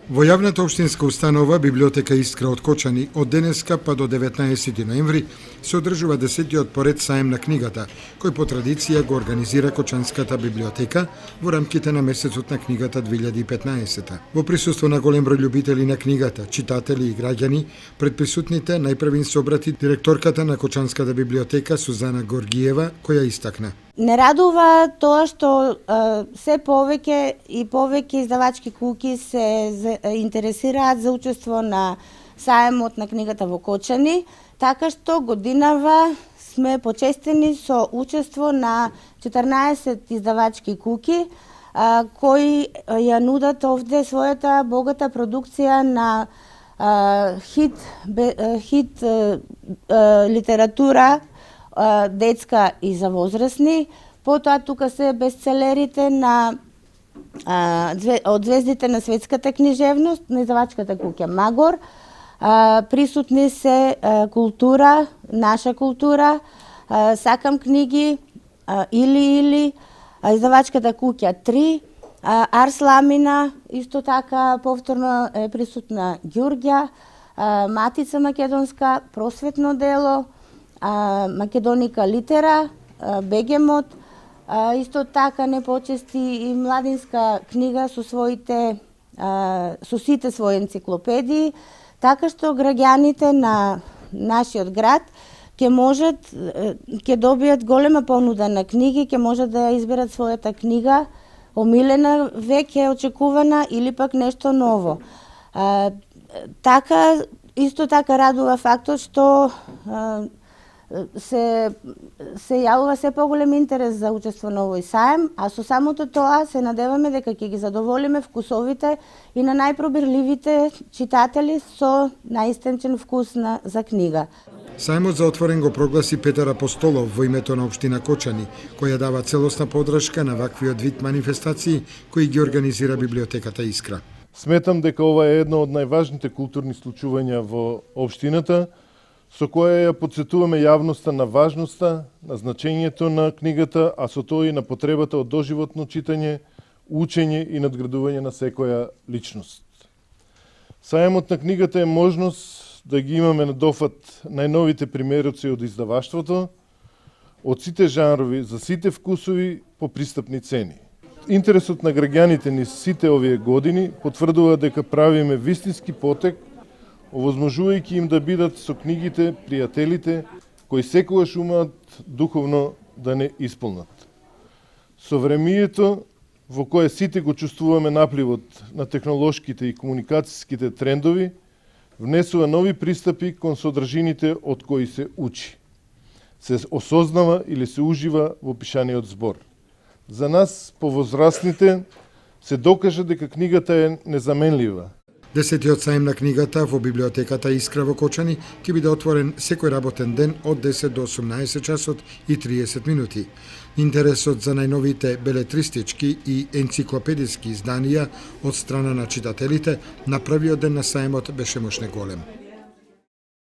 Во јавната општинска установа Библиотека Искра од Кочани од денеска па до 19 ноември се одржува 10-тиот поред саем на книгата, кој по традиција го организира Кочанската библиотека во рамките на месецот на книгата 2015. Во присуство на голем број љубители на книгата, читатели и граѓани, пред присутните најпрвин се обрати директорката на Кочанската библиотека Сузана Горгиева, која истакна: Не радува тоа што се повеќе и повеќе издавачки куќи се интересираат за учество на саемот на книгата во Кочани, така што годинава сме почестени со учество на 14 издавачки куќи кои ја нудат овде својата богата продукција на хит литература детска и за возрастни. Потоа тука се бестселерите на од звездите на светската книжевност, на издавачката куќа Магор. Присутни се култура, наша култура, Сакам книги, Или, издавачката куќа 3, Арс Ламина, исто така повторно е присутна Ѓурѓа, Матица македонска, Просветно дело, Македоника литера, Бегемот, исто така не почести и младинска книга со сите своји енциклопедии, така што граѓаните на нашиот град ќе добијат голема понуда на книги, ќе можат да ја изберат својата книга, омилена, веќе очекувана или пак нешто ново. Исто така радува фактот што се јавува се поголем интерес за учество на овој саем, а со самото тоа се надеваме дека ќе ги задоволиме вкусовите и на најпробирливите читатели со наистенчен вкус за книга. Саемот за отворен го прогласи Петар Апостолов во името на општина Кочани, која дава целосна подршка на ваквиот вид манифестации кои ги организира Библиотеката Искра. Сметам дека ова е едно од најважните културни случувања во општината, со која ја подсетуваме јавноста на важноста, на значењето на книгата, а со тоа и на потребата од доживотно читање, учење и надградување на секоја личност. Саемот на книгата е можност да ги имаме на дофат најновите примероци од издаваштвото, од сите жанрови, за сите вкусови, по пристапни цени. Интересот на граѓаните низ сите овие години потврдува дека правиме вистински потек, овозможувајќи им да бидат со книгите пријателите кои секогаш умеат духовно да не исполнат. Со времието во кое сите го чувствуваме напливот на технолошките и комуникацијските трендови, внесува нови пристапи кон содржините од кои се учи, се осознава или се ужива во пишаниот збор. За нас, повозрастните, се докажа дека книгата е незаменлива. 10-тиот саем на книгата во Библиотеката Искра во Кочани ќе биде отворен секој работен ден од 10 до 18 часот и 30 минути. Интересот за најновите белетристички и енциклопедиски изданија од страна на читателите на првиот ден на саемот беше мощно голем.